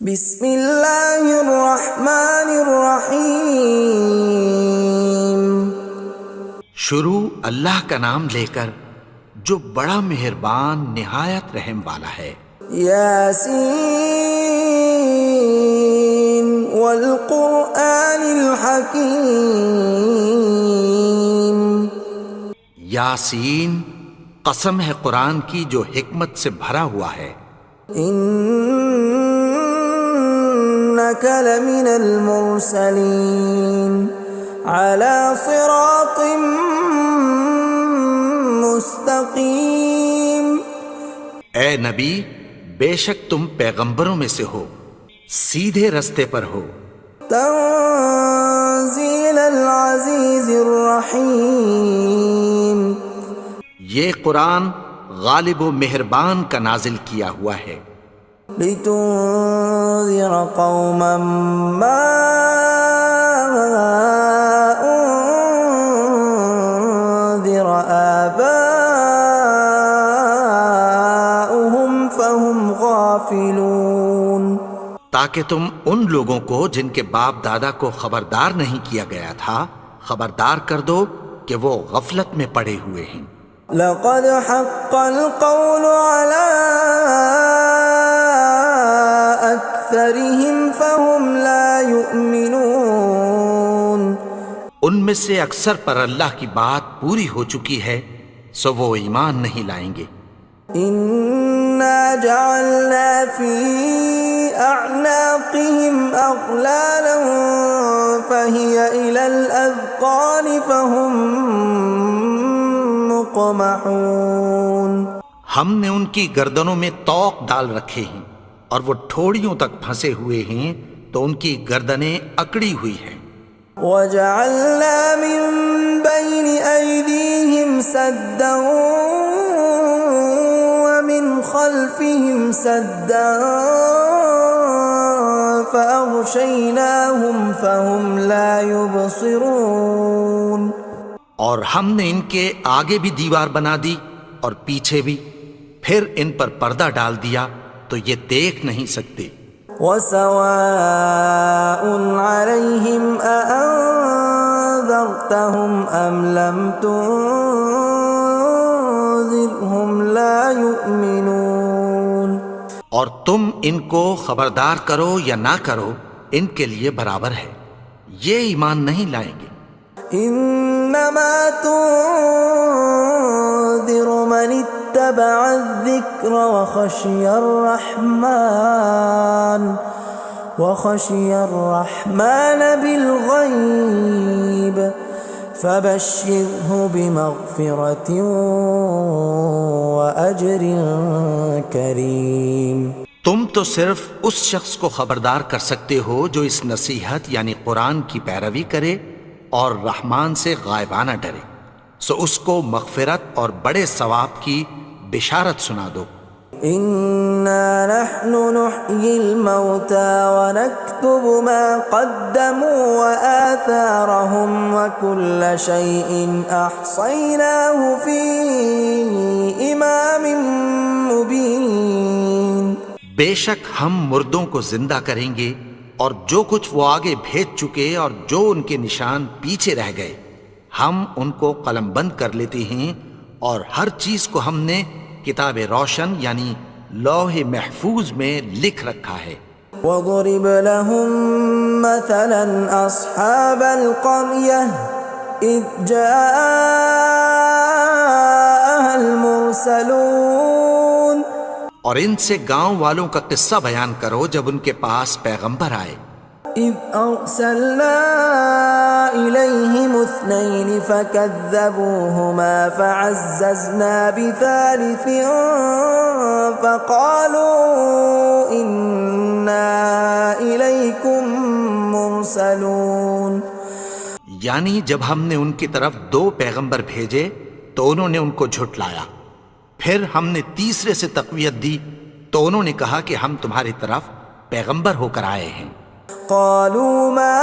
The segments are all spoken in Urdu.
بسم اللہ الرحمن الرحیم۔ شروع اللہ کا نام لے کر جو بڑا مہربان نہایت رحم والا ہے۔ یاسین والقرآن الحکیم۔ یاسین، قسم ہے قرآن کی جو حکمت سے بھرا ہوا ہے۔ انک لمن المرسلین علی صراط مستقیم۔ اے نبی، بے شک تم پیغمبروں میں سے ہو، سیدھے رستے پر ہو۔ تنزیل العزیز الرحیم۔ یہ قرآن غالب و مہربان کا نازل کیا ہوا ہے۔ لتنذر قوما ما انذر آباؤهم فهم غافلون۔ تاکہ تم ان لوگوں کو جن کے باپ دادا کو خبردار نہیں کیا گیا تھا خبردار کر دو کہ وہ غفلت میں پڑے ہوئے ہیں۔ لقد حق القول على أكثرهم فهم لا يؤمنون۔ ان میں سے اکثر پر اللہ کی بات پوری ہو چکی ہے سو وہ ایمان نہیں لائیں گے۔ إنا جعلنا في أعناقهم أغلالا فهي إلى الأذقان فهم مقمحون۔ ہم نے ان کی گردنوں میں طوق ڈال رکھے ہیں اور وہ ٹھوڑیوں تک پھنسے ہوئے ہیں تو ان کی گردنیں اکڑی ہوئی ہیں۔ وجعلنا من بين أيديهم سدا ومن خلفهم سدا فأغشيناهم فهم لا يبصرون۔ اور ہم نے ان کے آگے بھی دیوار بنا دی اور پیچھے بھی، پھر ان پر پردہ ڈال دیا تو یہ دیکھ نہیں سکتے۔ وسواء عليهم أأنذرتهم أم لم تنذرهم لا يؤمنون۔ اور تم ان کو خبردار کرو یا نہ کرو ان کے لیے برابر ہے، یہ ایمان نہیں لائیں گے۔ انما تنذر من اتبع الذکر وخشی الرحمن بالغیب فبشرہ بمغفرۃ واجر کریم۔ تم تو صرف اس شخص کو خبردار کر سکتے ہو جو اس نصیحت یعنی قرآن کی پیروی کرے اور رحمان سے غائبانہ ڈرے، سو اس کو مغفرت اور بڑے ثواب کی بشارت سنا دو۔ انا نحن نحيي الموتى ونكتب ما قدموا وآثارهم وكل شيء احصيناه في امام مبين۔ بے شک ہم مردوں کو زندہ کریں گے اور جو کچھ وہ آگے بھیج چکے اور جو ان کے نشان پیچھے رہ گئے ہم ان کو قلم بند کر لیتے ہیں، اور ہر چیز کو ہم نے کتاب روشن یعنی لوح محفوظ میں لکھ رکھا ہے۔ وَضُرِبَ لَهُم مَّثَلًا أَصْحَابَ الْقَرْيَةِ إِذْ جَاءَهَا الْمُرْسَلُونَ۔ اور ان سے گاؤں والوں کا قصہ بیان کرو جب ان کے پاس پیغمبر آئے۔ إِذْ أَرْسَلْنَا إِلَيْهِمُ اثْنَيْنِ فَكَذَّبُوهُمَا فَعَزَّزْنَا بِثَالِثٍ فَقَالُوا إِنَّا إِلَيْكُمْ مُرْسَلُونَ۔ یعنی جب ہم نے ان کی طرف 2 پیغمبر بھیجے تو انہوں نے ان کو جھٹلایا، پھر ہم نے تیسرے سے تقویت دی تو انہوں نے کہا کہ ہم تمہاری طرف پیغمبر ہو کر آئے ہیں۔ قالوا ما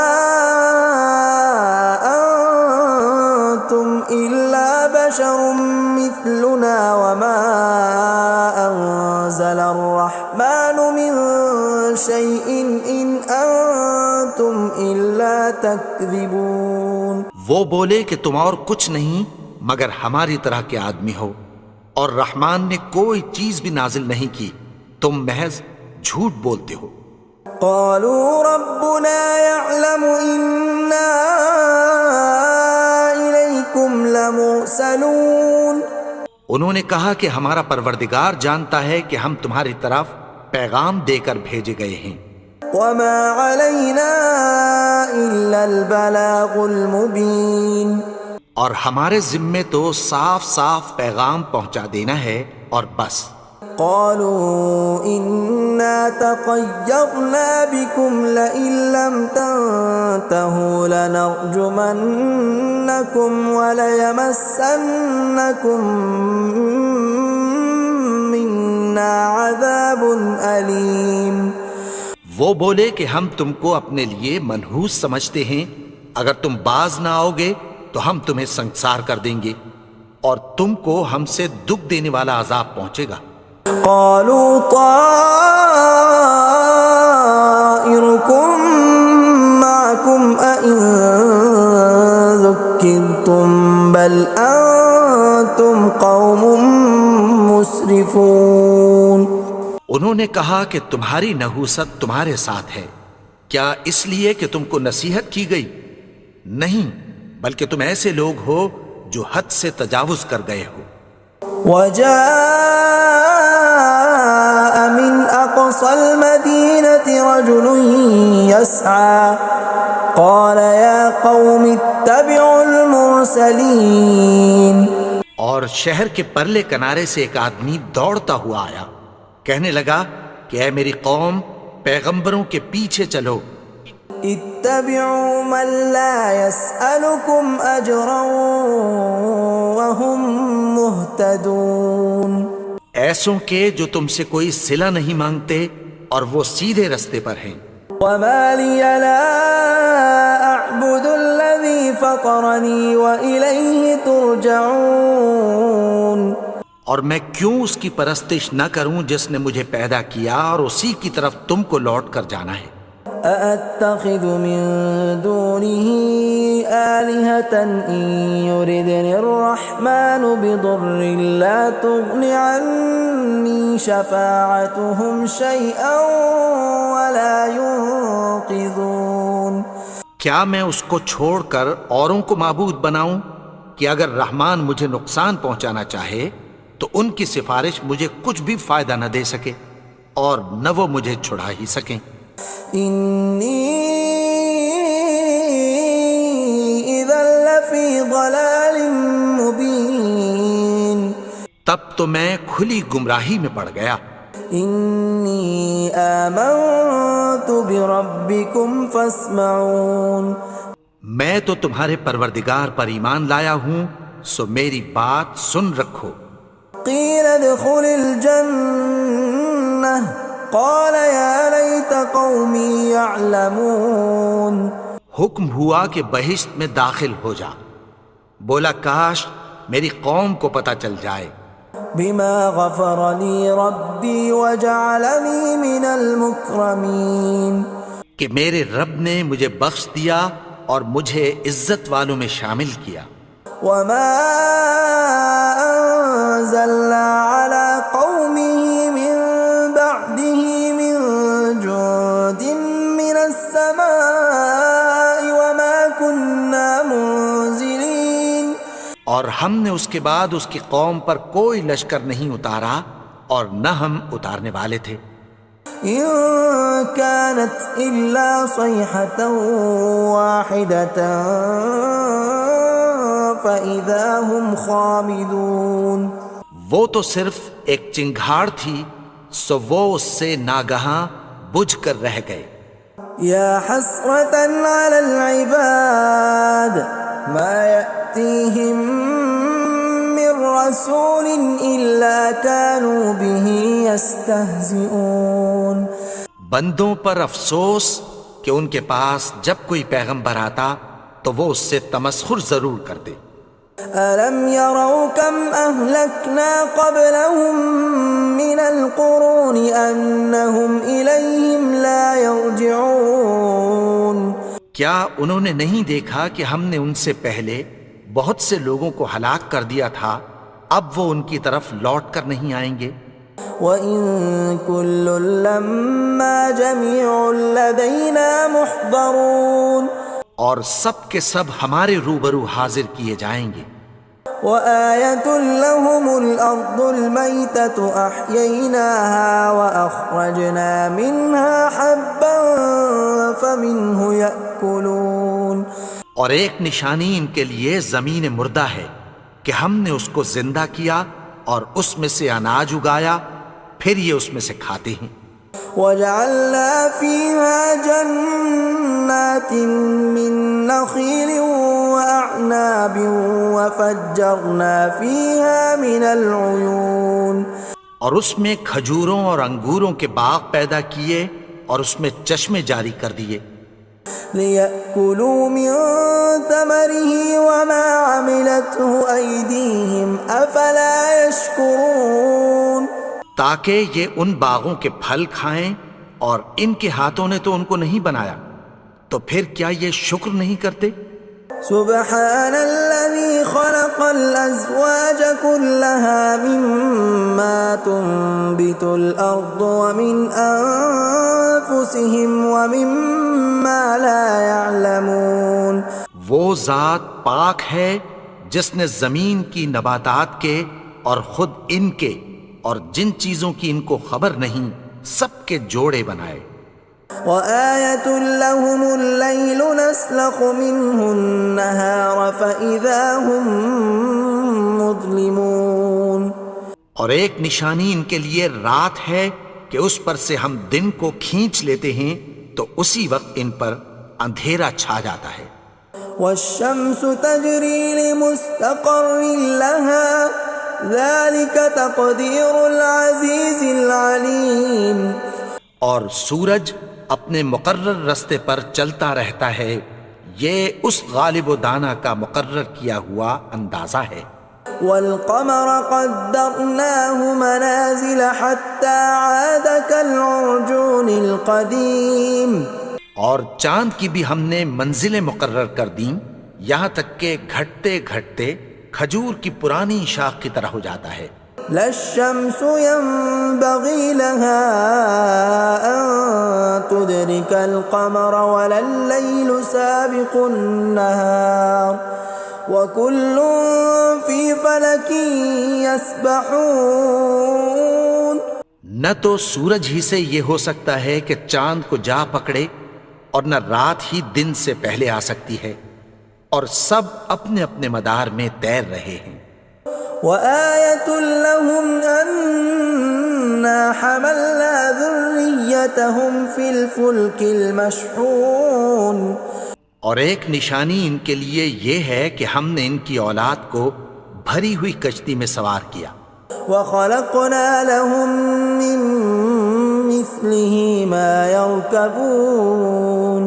أنتم إلا بشر مثلنا وما أنزل الرحمن من شيء إن أنتم إلا تكذبون. وہ بولے کہ تم اور کچھ نہیں مگر ہماری طرح کے آدمی ہو، اور رحمان نے کوئی چیز بھی نازل نہیں کی، تم محض جھوٹ بولتے ہو. قالوا ربنا يعلم إنا إليكم لمرسلون. انہوں نے کہا کہ ہمارا پروردگار جانتا ہے کہ ہم تمہاری طرف پیغام دے کر بھیجے گئے ہیں. وما علينا إلا البلاغ المبين. اور ہمارے ذمے تو صاف صاف پیغام پہنچا دینا ہے اور بس. قالوا إنا تطيرنا بكم لئن لم تنتهوا لنرجمنكم وليمسنكم منا عذاب أليم. وہ بولے کہ ہم تم کو اپنے لیے منحوس سمجھتے ہیں، اگر تم باز نہ آؤ گے تو ہم تمہیں سنسار کر دیں گے اور تم کو ہم سے دکھ دینے والا عذاب پہنچے گا. قالوا طائركم معكم أئن ذكرتم بل أنتم قوم مسرفون. انہوں نے کہا کہ تمہاری نحوست تمہارے ساتھ ہے، کیا اس لیے کہ تم کو نصیحت کی گئی؟ نہیں، بلکہ تم ایسے لوگ ہو جو حد سے تجاوز کر گئے ہو. وجاء من أقصى المدينة رجل يسعى قال يا قوم اتبعوا المرسلين. اور شہر کے پرلے کنارے سے ایک آدمی دوڑتا ہوا آیا، کہنے لگا کہ اے میری قوم، پیغمبروں کے پیچھے چلو. اتبعوا من لا يسألكم أجرا وهم مهتدون. ایسوں کے جو تم سے کوئی صلہ نہیں مانگتے اور وہ سیدھے رستے پر ہیں. وما لي لا أعبد الذي فطرني وإليه ترجعون. اور میں کیوں اس کی پرستش نہ کروں جس نے مجھے پیدا کیا اور اسی کی طرف تم کو لوٹ کر جانا ہے. أأتخذ من دونه آلهة إن يردني الرحمن بضر لا تغن عني شفاعتهم شيئا ولا ينقذون. کیا میں اس کو چھوڑ کر اوروں کو معبود بناؤں کہ اگر رحمان مجھے نقصان پہنچانا چاہے تو ان کی سفارش مجھے کچھ بھی فائدہ نہ دے سکے اور نہ وہ مجھے چھڑا ہی سکیں. إني إذا لفي ضلال مبين. تب تو میں کھلی گمراہی میں پڑ گیا. إني آمنت بربكم فاسمعون. میں تو تمہارے پروردگار پر ایمان لایا ہوں، سو میری بات سن رکھو. قيل ادخل الجنة قال يا ليت قومي يعلمون. حکم ہوا کہ بہشت میں داخل ہو جا. بولا کاش میری قوم کو پتہ چل جائے. بما غفر لي ربي وجعلني من المكرمين. کہ میرے رب نے مجھے بخش دیا اور مجھے عزت والوں میں شامل کیا. وما أنزلنا على قومه من بعده من جند من السماء وما كنا منزلين. اور ہم نے اس کے بعد اس کی قوم پر کوئی لشکر نہیں اتارا اور نہ ہم اتارنے والے تھے. إن كانت إلا صيحة واحدة فإذا هم خامدون. وہ تو صرف ایک چنگھاڑ تھی، سو وہ اس سے ناگہاں بجھ کر رہ گئے. يا حسرة على العباد ما يأتيهم من رسول إلا كانوا به يستهزئون. بندوں پر افسوس کہ ان کے پاس جب کوئی پیغمبر آتا تو وہ اس سے تمسخر ضرور کرتے. ألم يروا كم أهلكنا قبلهم من القرون أنهم إليهم لا يرجعون کیا انہوں نے نہیں دیکھا کہ ہم نے ان سے پہلے بہت سے لوگوں کو ہلاک کر دیا تھا، اب وہ ان کی طرف لوٹ کر نہیں آئیں گے؟ وَإِن كُلٌّ لَّمَّا جَمِيعٌ لَّدَيْنَا مُحْضَرُونَ اور سب کے سب ہمارے روبرو حاضر کیے جائیں گے۔ وَآيَةٌ لَّهُمُ الْأَرْضُ الْمَيْتَةُ أَحْيَيْنَاهَا وَأَخْرَجْنَا مِنْهَا حَبًّا فَمِنْهُ يَأْكُلُونَ اور ایک نشانی ان کے لیے زمین مردہ ہے کہ ہم نے اس کو زندہ کیا اور اس میں سے اناج اگایا، پھر یہ اس میں سے کھاتے ہیں۔ وَجَعَلْنَا فِيهَا جَنَّاتٍ مِّن نَّخِيلٍ وَأَعْنَابٍ وَفَجَّرْنَا فِيهَا مِنَ الْعُيُونِ اور اس میں کھجوروں اور انگوروں کے باغ پیدا کیے اور اس میں چشمے جاری کر دیے، لِيَأْكُلُوا مِن ثَمَرِهِ وَمَا عَمِلَتْهُ أَيْدِيهِمْ أَفَلَا يَشْكُرُونَ تاکہ یہ ان باغوں کے پھل کھائیں، اور ان کے ہاتھوں نے تو ان کو نہیں بنایا، تو پھر کیا یہ شکر نہیں کرتے؟ سبحان الذي خلق الأزواج كلها مما تنبت الأرض ومن أنفسهم ومما لا يعلمون وہ ذات پاک ہے جس نے زمین کی نباتات کے اور خود ان کے اور جن چیزوں کی ان کو خبر نہیں سب کے جوڑے بنائے۔ وآية لهم الليل نسلخ منه النهار فإذا هم مظلمون اور ایک نشانی ان کے لیے رات ہے کہ اس پر سے ہم دن کو کھینچ لیتے ہیں تو اسی وقت ان پر اندھیرا چھا جاتا ہے۔ والشمس تجري لمستقر لها ذلك تقدير العزيز العليم اور سورج اپنے مقرر رستے پر چلتا رہتا ہے، یہ اس غالب و دانا کا مقرر کیا ہوا اندازہ ہے۔ والقمر قدرناه منازل حتى عاد كالعرجون القديم اور چاند کی بھی ہم نے منزلیں مقرر کر دیں، یہاں تک کہ گھٹتے گھٹتے کھجور کی پرانی شاخ کی طرح ہو جاتا ہے۔ لا الشمس ينبغي لها أن تدرك القمر ولا الليل سابق النهار وكل في فلك يسبحون نہ تو سورج ہی سے یہ ہو سکتا ہے کہ چاند کو جا پکڑے، اور نہ رات ہی دن سے پہلے آ سکتی ہے، اور سب اپنے اپنے مدار میں تیر رہے ہیں۔ وآية لهم أنا حملنا ذريتهم في الفلك المشحون اور ایک نشانی ان کے لیے یہ ہے کہ ہم نے ان کی اولاد کو بھری ہوئی کشتی میں سوار کیا۔ وخلقنا لهم من مثله ما يركبون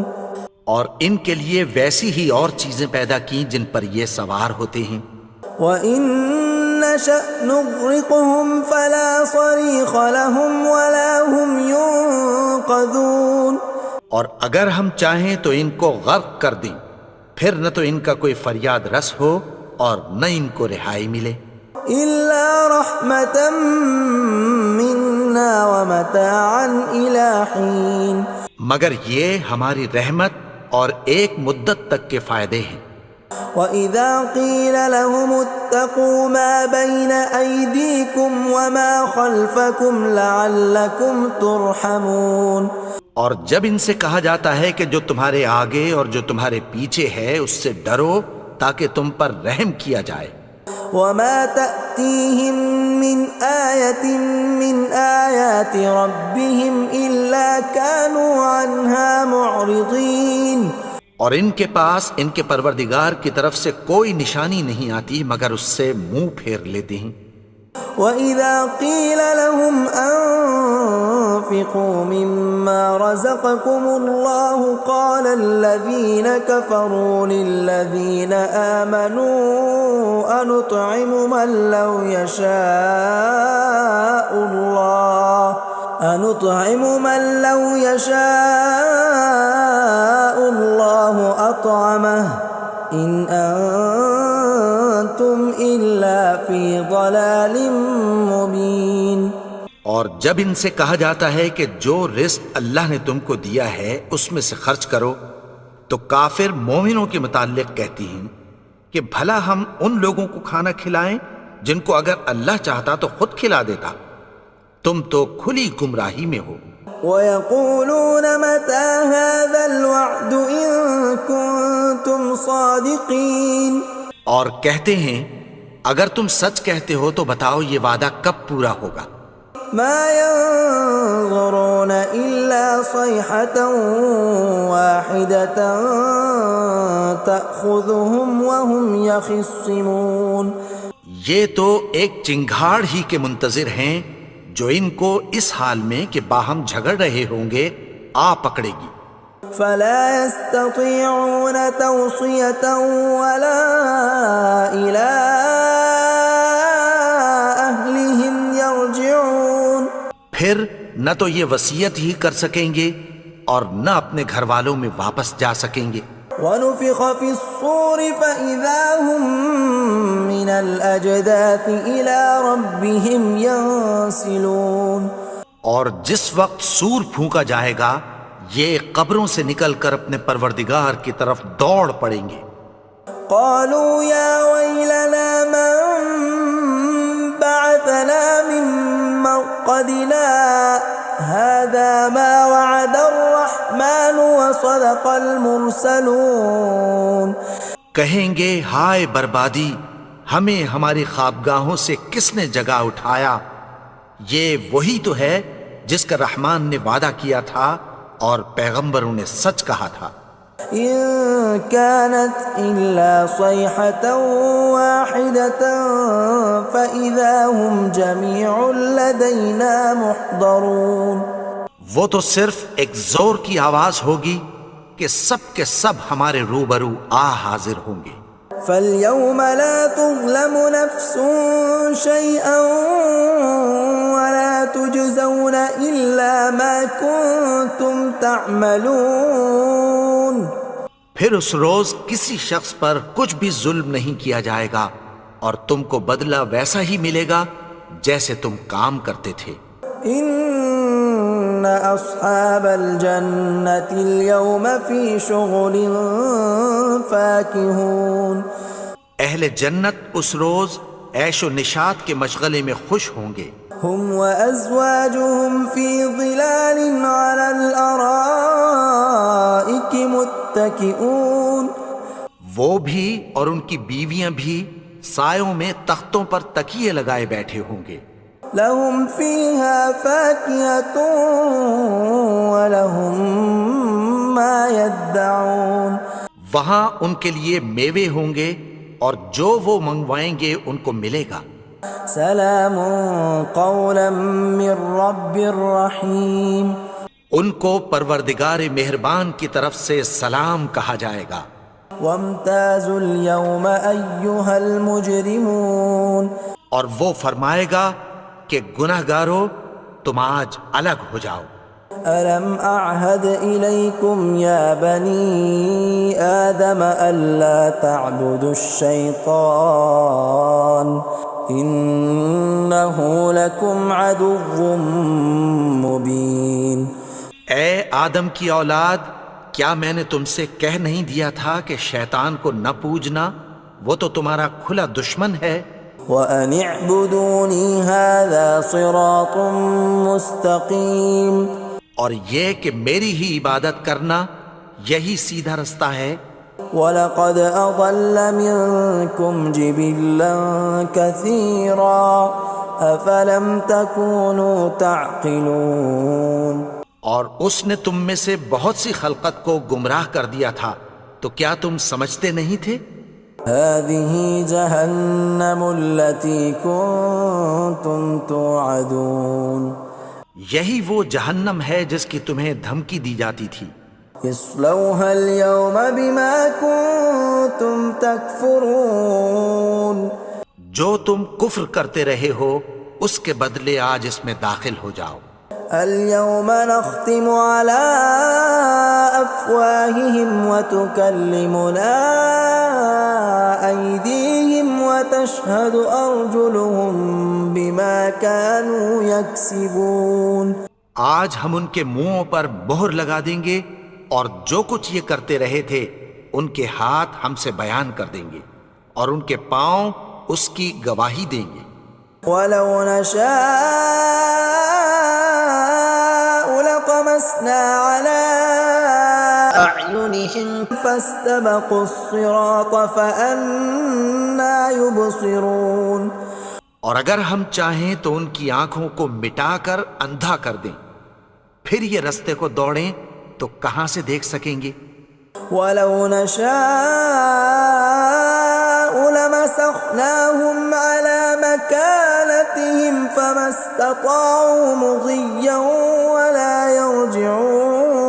اور ان کے لیے ویسی ہی اور چیزیں پیدا کی جن پر یہ سوار ہوتے ہیں۔ وَإِن نَّشَأْ نُغْرِقْهُمْ فَلَا صَرِيخَ لَهُمْ وَلَا هُمْ يُنقَذُونَ اور اگر ہم چاہیں تو ان کو غرق کر دیں، پھر نہ تو ان کا کوئی فریاد رس ہو اور نہ ان کو رہائی ملے۔ إِلَّا رَحْمَةً مِّنَّا وَمَتَاعًا إِلَىٰ حِينٍ مگر یہ ہماری رحمت اور ایک مدت تک کے فائدے ہیں۔ وَإِذَا قِيلَ لَهُمُ اتَّقُوا مَا بَيْنَ أَيْدِيكُمْ وَمَا خَلْفَكُمْ لَعَلَّكُمْ تُرْحَمُونَ اور جب ان سے کہا جاتا ہے کہ جو تمہارے آگے اور جو تمہارے پیچھے ہے اس سے ڈرو تاکہ تم پر رحم کیا جائے۔ وَمَا تَأْتِيهِم مِّنْ آيَةٍ مِّنْ آيَاتِ رَبِّهِمْ إِلَّا كَانُوا عَنْهَا مُعْرِضِينَ اور ان کے پاس ان کے پروردگار کی طرف سے کوئی نشانی نہیں آتی مگر اس سے منہ پھیر لیتے ہیں۔ وَإِذَا قِيلَ لَهُمْ أَنفِقُوا مِمَّا رَزَقَكُمُ اللَّهُ قَالَ الَّذِينَ كَفَرُوا لِلَّذِينَ آمَنُوا أَنُطْعِمُ مَن لَّوْ يَشَاءُ اللَّهُ أَطْعَمَهُ إِنْ أَنْتُمْ إِلَّا فِي ضَلَالٍ مُبِينٍ۔ اور جب ان سے کہا جاتا ہے کہ جو رزق اللہ نے تم کو دیا ہے اس میں سے خرچ کرو، تو کافر مومنوں کے متعلق کہتی ہیں کہ بھلا ہم ان لوگوں کو کھانا کھلائیں جن کو اگر اللہ چاہتا تو خود کھلا دیتا، تم تو کھلی گمراہی میں ہو۔ وَيَقُولُونَ مَتَى هَذَا الْوَعْدُ إِن كُنتُمْ صَادِقِينَ، اور کہتے ہیں اگر تم سچ کہتے ہو تو بتاؤ یہ وعدہ کب پورا ہوگا۔ مَا يَنظُرُونَ إِلَّا صَيْحَةً وَاحِدَةً تَأْخُذُهُمْ وَهُمْ يَخِصِّمُونَ، یہ تو ایک چنگھاڑ ہی کے منتظر ہیں جو ان کو اس حال میں کہ باہم جھگڑ رہے ہوں گے آ پکڑے گی۔ فَلَا يَسْتَطِيعُونَ تَوْصِيَةً وَلَا إِلَىٰ أَهْلِهِمْ يَرْجِعُونَ، پھر نہ تو یہ وصیت ہی کر سکیں گے اور نہ اپنے گھر والوں میں واپس جا سکیں گے۔ وَنُفِخَ فِي الصُّورِ فَإِذَا هُم مِّنَ الْأَجْدَاثِ إِلَىٰ رَبِّهِمْ يَنسِلُونَ، اور جس وقت سور پھونکا جائے گا یہ قبروں سے نکل کر اپنے پروردگار کی طرف دوڑ پڑیں گے۔ قَالُوا يَا وَيْلَنَا مَن بَعَثَنَا مِن مَّرْقَدِنَا هَٰذَا مَا وَعَدَ الرَّحْمَٰنُ وَصَدَقَ الْمُرْسَلُونَ، کہیں گے ہائے بربادی، ہمیں ہماری خوابگاہوں سے کس نے جگا اٹھایا، یہ وہی تو ہے جس کا رحمان نے وعدہ کیا تھا اور پیغمبروں نے سچ کہا تھا۔ إِن كَانَتْ إِلَّا صَيْحَةً وَاحِدَةً فَإِذَا هُمْ جَمِيعٌ لَدَيْنَا مُحْضَرُونَ، وہ تو صرف ایک زور کی آواز ہوگی کہ سب کے سب ہمارے روبرو آ حاضر ہوں گے۔ فَالْيَوْمَ لَا تُظْلَمُ نَفْسٌ شَيْئًا وَلَا تُجْزَوْنَ إِلَّا مَا كُنتُمْ تَعْمَلُونَ، پھر اس روز کسی شخص پر کچھ بھی ظلم نہیں کیا جائے گا اور تم کو بدلہ ویسا ہی ملے گا جیسے تم کام کرتے تھے۔ إِنَّ أَصْحَابَ الْجَنَّةِ الْيَوْمَ فِي شُغُلٍ فَاكِهُونَ، اہل جنت اس روز عیش و نشاط کے مشغلے میں خوش ہوں گے۔ هُمْ وَأَزْوَاجُهُمْ فِي ظِلَالٍ عَلَى الْأَرَائِكِ مُتَّكِئُونَ، وہ بھی اور ان کی بیویاں بھی سایوں میں تختوں پر تکیے لگائے بیٹھے ہوں گے۔ لَهُمْ فِيهَا فَاكِهَةٌ وَلَهُمْ مَا يَدَّعُونَ، وہاں ان کے لیے میوے ہوں گے اور جو وہ منگوائیں گے ان کو ملے گا۔ سلام قولا من رب رحیم، ان کو پروردگار مہربان کی طرف سے سلام کہا جائے گا۔ وامتازوا اليوم ایھا المجرمون، اور وہ فرمائے گا کہ گنہگارو تم آج الگ ہو جاؤ۔ ألم أعهد إليكم يا بني آدم ألا تعبدوا الشيطان إنه لكم عدو مبين۔ اے آدم کی اولاد، کیا میں نے تم سے کہہ نہیں دیا تھا کہ شیطان کو نہ پوجنا، وہ تو تمہارا کھلا دشمن ہے۔ وَأَنِ اعْبُدُونِي هَذَا صِرَاطٌ مُسْتَقِيمٌ، اور یہ کہ میری ہی عبادت کرنا یہی سیدھا رستہ ہے۔ وَلَقَدْ أَضَلَّ مِنكُمْ جِبِلًّا كَثِيرًا أَفَلَمْ تَكُونُوا تَعْقِلُونَ، اور اس نے تم میں سے بہت سی خلقت کو گمراہ کر دیا تھا، تو کیا تم سمجھتے نہیں تھے؟ هذه جهنم التي كنتم توعدون یہی وہ جہنم ہے جس کی تمہیں دھمکی دی جاتی تھی. اصلوها اليوم بما كنتم تكفرون جو تم کفر کرتے رہے ہو اس کے بدلے آج اس میں داخل ہو جاؤ. اليوم نختم على أفواههم وتكلمنا أيديهم وتشهد أرجلهم بما كانوا يكسبون. آج ہم ان کے منہوں پر مہر لگا دیں گے اور جو کچھ یہ کرتے رہے تھے ان کے ہاتھ ہم سے بیان کر دیں گے اور ان کے پاؤں اس کی گواہی دیں گے. وَلَوْ نَشَاءُ لَطَمَسْنَا عَلَىٰ أَعْيُنِهِمْ فَاسْتَبَقُوا الصِّرَاطَ فَأَنَّىٰ يُبْصِرُونَ. اور اگر ہم چاہیں تو ان کی آنکھوں کو مٹا کر اندھا کر دیں، پھر یہ رستے کو دوڑیں تو کہاں سے دیکھ سکیں گے. وَلَوْ نَشَاءُ لَمَسَخْنَاهُمْ عَلَىٰ مَكَانَتِهِمْ فَمَا اسْتَطَاعُوا مُضِيًّا وَلَا يَرْجِعُونَ.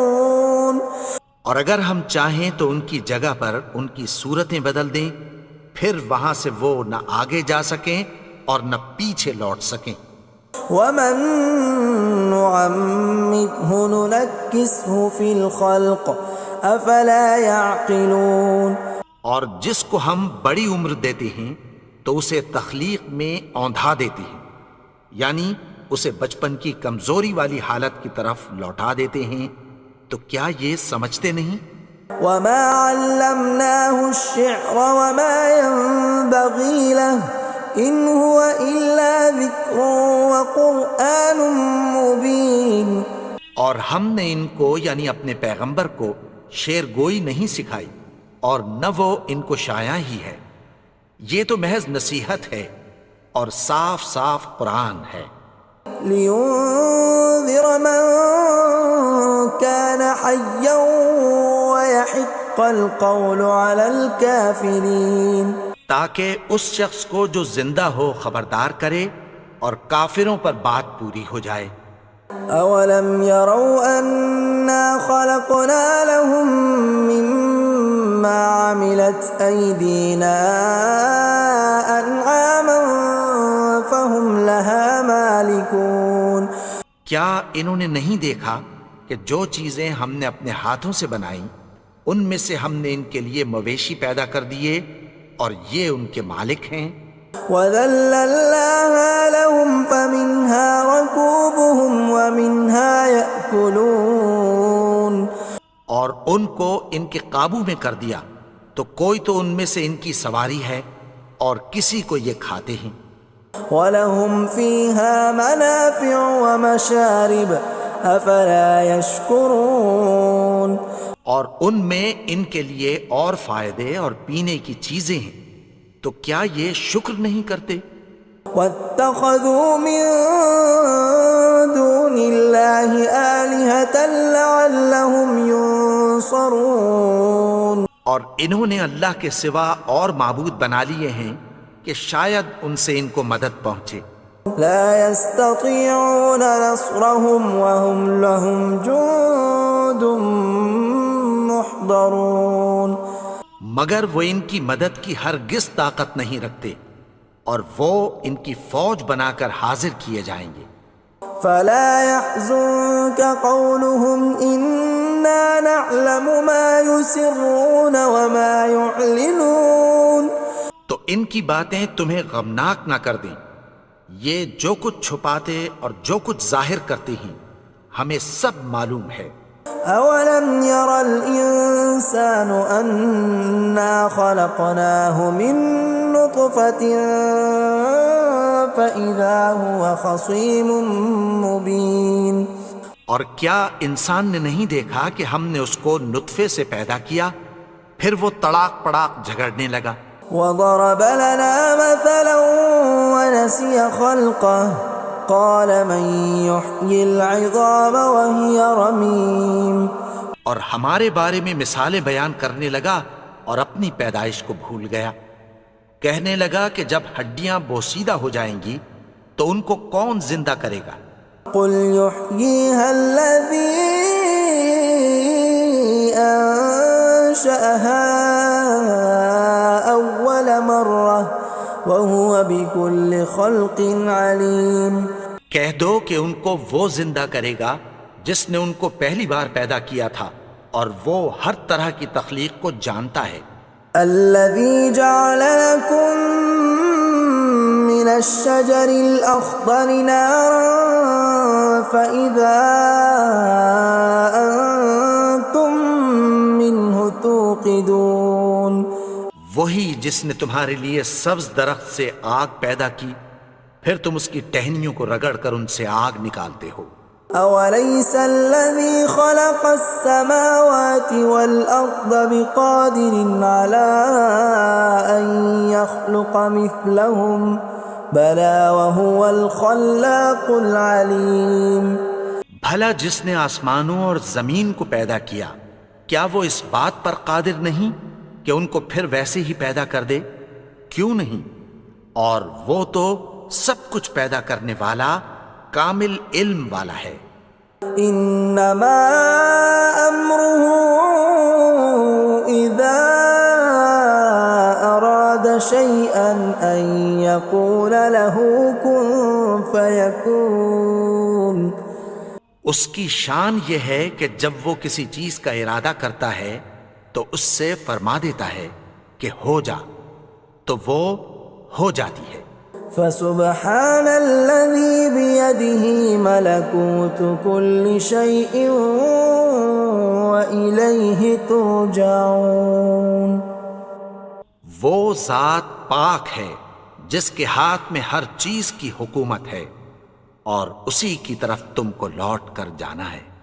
اور اگر ہم چاہیں تو ان کی جگہ پر ان کی صورتیں بدل دیں، پھر وہاں سے وہ نہ آگے جا سکیں اور نہ پیچھے لوٹ سکیں. وَمَن نُّعَمِّرْهُ نُنَكِّسْهُ فِي الْخَلْقِ أَفَلَا يَعْقِلُونَ. اور جس کو ہم بڑی عمر دیتے ہیں تو اسے تخلیق میں اوندھا دیتے ہیں، یعنی اسے بچپن کی کمزوری والی حالت کی طرف لوٹا دیتے ہیں. تو کیا یہ سمجھتے نہیں؟ وَمَا عَلَّمْنَاهُ الشِّعْرَ وَمَا يَنبَغِي لَهُ إِنْ هُوَ إِلَّا ذِكْرٌ وَقُرْآنٌ مُبِينٌ. اور ہم نے ان کو یعنی اپنے پیغمبر کو شعر گوئی نہیں سکھائی اور نہ وہ ان کو شایع ہی ہے، یہ تو محض نصیحت ہے اور صاف صاف قرآن ہے. لِيُنذِرَ مَن كَانَ حَيًّا وَيَحِقَّ الْقَوْلُ عَلَى الْكَافِرِينَ. تاکہ اس شخص کو جو زندہ ہو خبردار کرے اور کافروں پر بات پوری ہو جائے. أَوَلَمْ يَرَوْا أَنَّا خَلَقْنَا لَهُم مِّمَّا عَمِلَتْ أَيْدِينَا أَنْعَامًا فَهُمْ لَهَا مَالِكُونَ. کیا انہوں نے نہیں دیکھا کہ جو چیزیں ہم نے اپنے ہاتھوں سے بنائیں ان میں سے ہم نے ان کے لیے مویشی پیدا کر دیے اور یہ ان کے مالک ہیں. وَذَلَّلْنَاهَا لَهُمْ فَمِنْهَا رَكُوبُهُمْ وَمِنْهَا يَأْكُلُونَ. اور ان کو ان کے قابو میں کر دیا تو کوئی تو ان میں سے ان کی سواری ہے اور کسی کو یہ کھاتے ہیں. وَلَهُمْ فِيهَا مَنَافِعُ وَمَشَارِبُ أَفَلَا يَشْكُرُونَ. اور ان میں ان کے لیے اور فائدے اور پینے کی چیزیں ہیں، تو کیا یہ شکر نہیں کرتے؟ وَاتَّخَذُوا مِن دُونِ اللَّهِ آلِهَةً لَعَلَّهُمْ يُنصَرُونَ. اور انہوں نے اللہ کے سوا اور معبود بنا لیے ہیں کہ شاید ان سے ان کو مدد پہنچے. لا يستطيعون نصرهم وهم لهم جند محضرون. مگر وہ ان کی مدد کی ہرگز طاقت نہیں رکھتے اور وہ ان کی فوج بنا کر حاضر کیے جائیں گے. فلا يحزنك قولهم إنا نعلم ما يسرون وما يعلنون. تو ان کی باتیں تمہیں غمناک نہ کر دیں، یہ جو کچھ چھپاتے اور جو کچھ ظاہر کرتے ہیں ہمیں سب معلوم ہے. أولم ير الإنسان أنا خلقناه من نطفة فإذا هو خصيم مبين. اور کیا انسان نے نہیں دیکھا کہ ہم نے اس کو نطفے سے پیدا کیا پھر وہ تڑاک پڑاک جھگڑنے لگا. وضرب لنا مثلا ونسي خلقه قال من يحيي العظام وهي رميم. اور ہمارے بارے میں مثالیں بیان کرنے لگا اور اپنی پیدائش کو بھول گیا. کہنے لگا کہ جب ہڈیاں بوسیدہ ہو جائیں گی تو ان کو کون زندہ کرے گا؟ قل يحييها الذي أنشأها أول مرة وهو بكل خلق عليم۔ کہہ دو کہ ان کو وہ زندہ کرے گا جس نے ان کو پہلی بار پیدا کیا تھا اور وہ ہر طرح کی تخلیق کو جانتا ہے۔ الذي جعل لكم من الشجر الأخضر نارا فإذا أنتم منه توقدون۔ وہی جس نے تمہارے لیے سبز درخت سے آگ پیدا کی، پھر تم اس کی ٹہنیوں کو رگڑ کر ان سے آگ نکالتے ہو۔ أوليس الذي خلق السماوات والأرض بقادر على أن يخلق مثلهم بلى وهو الخلاق العليم۔ بھلا جس نے آسمانوں اور زمین کو پیدا کیا، کیا وہ اس بات پر قادر نہیں کہ ان کو پھر ویسے ہی پیدا کر دے؟ کیوں نہیں؟ اور وہ تو سب کچھ پیدا کرنے والا، کامل علم والا ہے۔ انما امره اذا اراد شيئا ان يقول له كن فيكون۔ اس کی شان یہ ہے کہ جب وہ کسی چیز کا ارادہ کرتا ہے تو اس سے فرما دیتا ہے کہ ہو جا، تو وہ ہو جاتی ہے۔ فسبحان الذي بيده ملكوت كل شيء وإليه ترجعون۔ وہ ذات پاک ہے جس کے ہاتھ میں ہر چیز کی حکومت ہے اور اسی کی طرف تم کو لوٹ کر جانا ہے۔